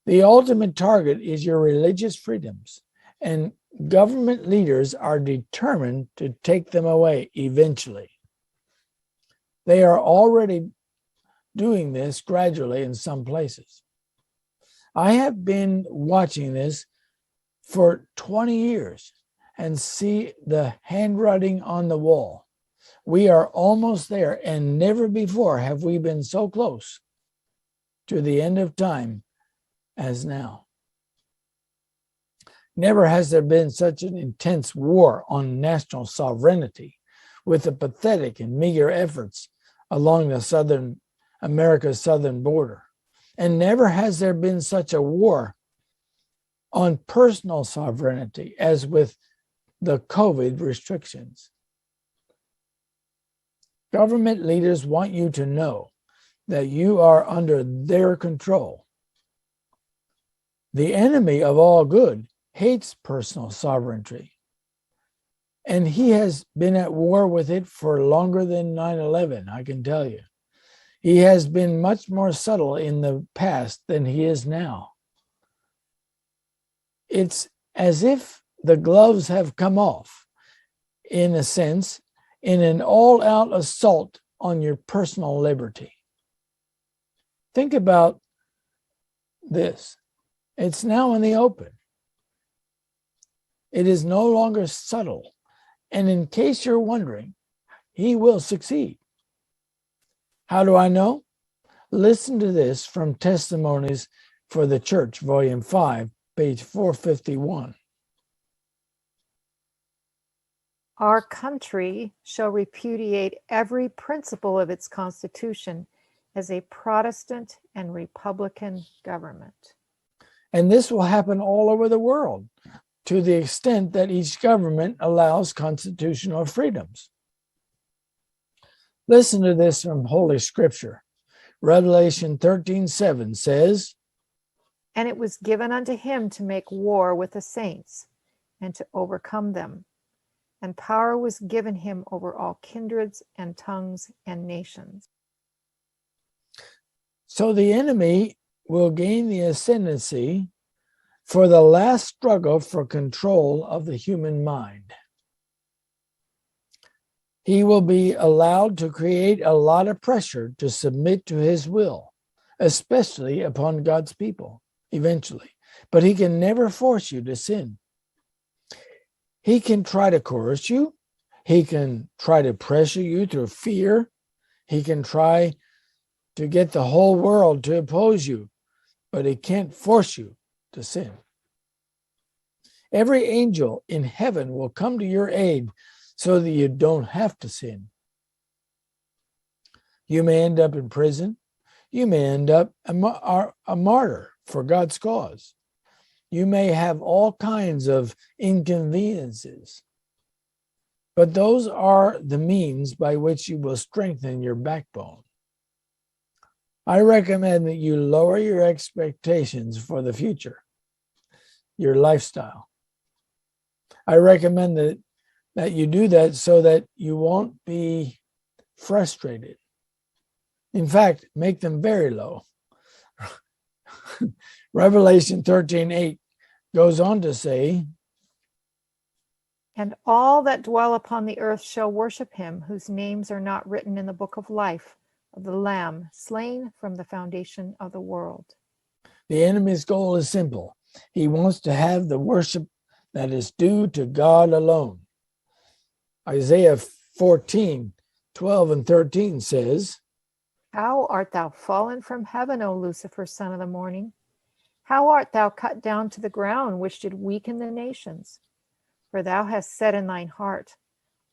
The ultimate target is your religious freedoms, and government leaders are determined to take them away eventually. They are already doing this gradually in some places. I have been watching this for 20 years and see the handwriting on the wall. We are almost there, and never before have we been so close to the end of time as now. Never has there been such an intense war on national sovereignty, with the pathetic and meager efforts along the America's southern border. And never has there been such a war on personal sovereignty as with the COVID restrictions. Government leaders want you to know that you are under their control. The enemy of all good hates personal sovereignty, and he has been at war with it for longer than 9/11, I can tell you. He has been much more subtle in the past than he is now. It's as if the gloves have come off, in a sense, in an all-out assault on your personal liberty. Think about this. It's now in the open. It is no longer subtle. And in case you're wondering, he will succeed. How do I know? Listen to this from Testimonies for the Church, Volume 5, page 451. Our country shall repudiate every principle of its constitution as a Protestant and Republican government. And this will happen all over the world, to the extent that each government allows constitutional freedoms. Listen to this from Holy Scripture. Revelation 13:7 says, And it was given unto him to make war with the saints, and to overcome them. And power was given him over all kindreds and tongues and nations. So the enemy will gain the ascendancy for the last struggle for control of the human mind. He will be allowed to create a lot of pressure to submit to his will, especially upon God's people, eventually. But he can never force you to sin. He can try to coerce you. He can try to pressure you through fear. He can try to get the whole world to oppose you, but he can't force you to sin. Every angel in heaven will come to your aid so that you don't have to sin. You may end up in prison. You may end up a martyr for God's cause. You may have all kinds of inconveniences, but those are the means by which you will strengthen your backbone. I recommend that you lower your expectations for the future, your lifestyle. I recommend that you do that so that you won't be frustrated. In fact, make them very low. Revelation 13:8 goes on to say, And all that dwell upon the earth shall worship him, whose names are not written in the book of life of the Lamb, slain from the foundation of the world. The enemy's goal is simple. He wants to have the worship that is due to God alone. Isaiah 14:12 and 13 says, How art thou fallen from heaven, O Lucifer, son of the morning? How art thou cut down to the ground, which did weaken the nations? For thou hast said in thine heart,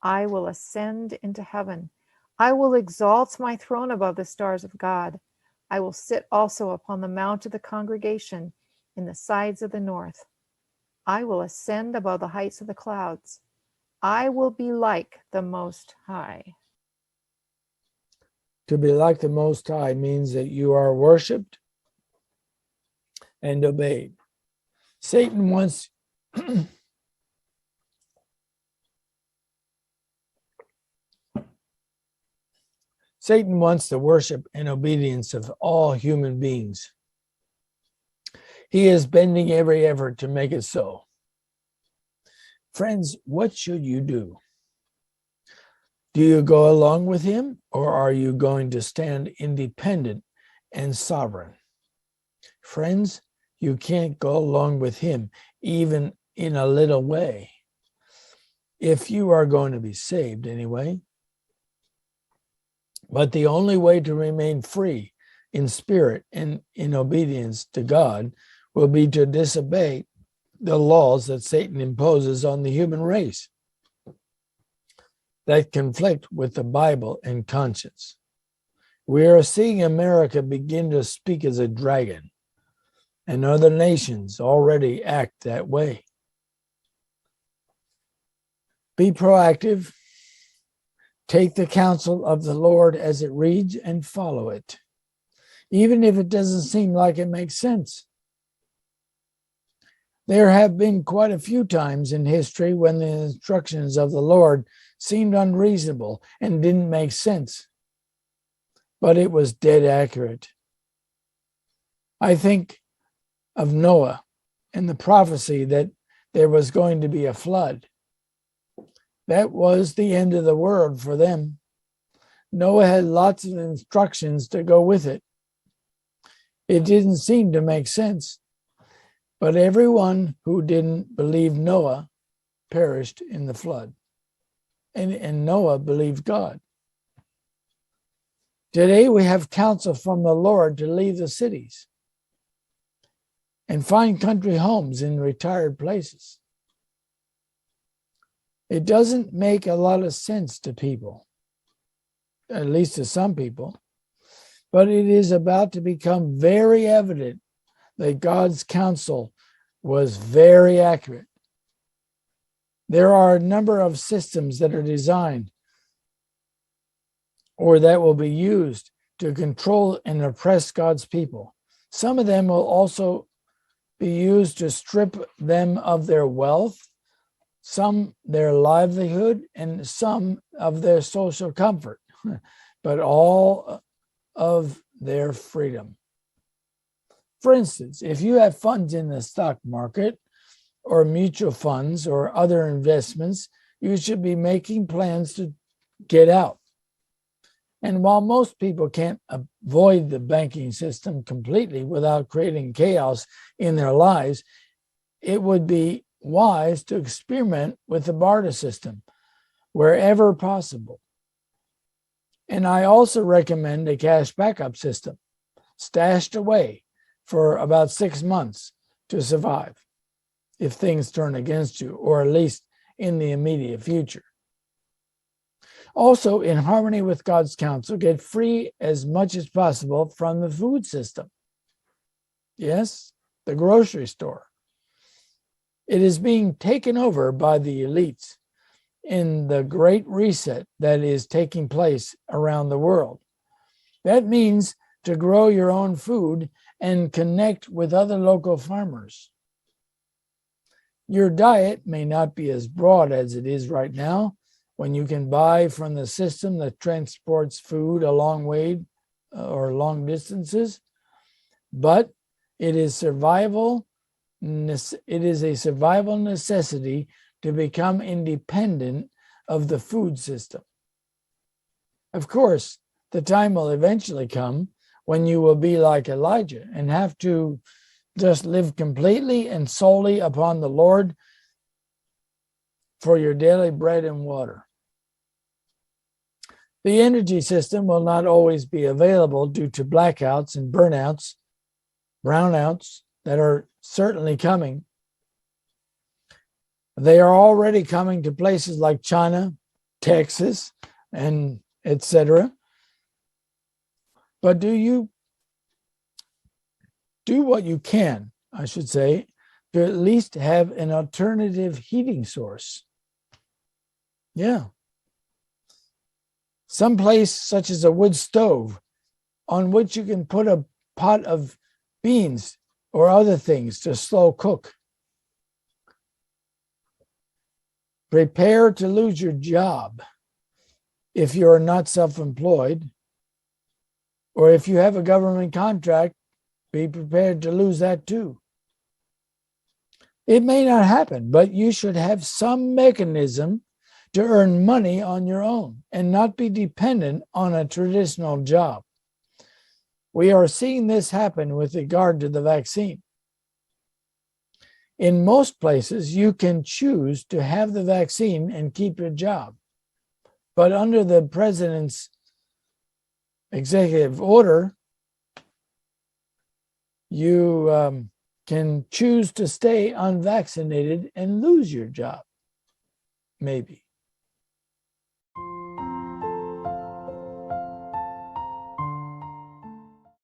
I will ascend into heaven. I will exalt my throne above the stars of God. I will sit also upon the mount of the congregation in the sides of the north. I will ascend above the heights of the clouds. I will be like the Most High. To be like the Most High means that you are worshiped and obeyed. Satan wants the worship and obedience of all human beings. He is bending every effort to make it so. Friends, what should you do? Do you go along with him, or are you going to stand independent and sovereign? Friends, you can't go along with him, even in a little way, if you are going to be saved anyway. But the only way to remain free in spirit and in obedience to God will be to disobey the laws that Satan imposes on the human race that conflict with the Bible and conscience. We are seeing America begin to speak as a dragon, and other nations already act that way. Be proactive. Take the counsel of the Lord as it reads and follow it, even if it doesn't seem like it makes sense. There have been quite a few times in history when the instructions of the Lord seemed unreasonable and didn't make sense, but it was dead accurate. I think of Noah and the prophecy that there was going to be a flood. That was the end of the world for them. Noah had lots of instructions to go with it. It didn't seem to make sense, but everyone who didn't believe Noah perished in the flood. And Noah believed God. Today we have counsel from the Lord to leave the cities and find country homes in retired places. It doesn't make a lot of sense to people, at least to some people, but it is about to become very evident that God's counsel was very accurate. There are a number of systems that are designed or that will be used to control and oppress God's people. Some of them will also be used to strip them of their wealth, some their livelihood, and some of their social comfort, but all of their freedom. For instance, if you have funds in the stock market or mutual funds or other investments, you should be making plans to get out. And while most people can't avoid the banking system completely without creating chaos in their lives, it would be wise to experiment with the barter system wherever possible. And I also recommend a cash backup system stashed away for about 6 months to survive if things turn against you, or at least in the immediate future. Also, in harmony with God's counsel, get free as much as possible from the food system. Yes, the grocery store. It is being taken over by the elites in the great reset that is taking place around the world. That means to grow your own food and connect with other local farmers. Your diet may not be as broad as it is right now, when you can buy from the system that transports food a long way or long distances, but it is a survival necessity to become independent of the food system. Of course, the time will eventually come when you will be like Elijah and have to just live completely and solely upon the Lord for your daily bread and water. The energy system will not always be available due to blackouts and brownouts that are certainly coming. They are already coming to places like China, Texas, and etc. But do what you can, I should say, to at least have an alternative heating source. Yeah. Some place such as a wood stove on which you can put a pot of beans or other things to slow cook. Prepare to lose your job if you are not self-employed, or if you have a government contract, be prepared to lose that too. It may not happen, but you should have some mechanism to earn money on your own and not be dependent on a traditional job. We are seeing this happen with regard to the vaccine. In most places, you can choose to have the vaccine and keep your job. But under the president's executive order, you can choose to stay unvaccinated and lose your job, maybe.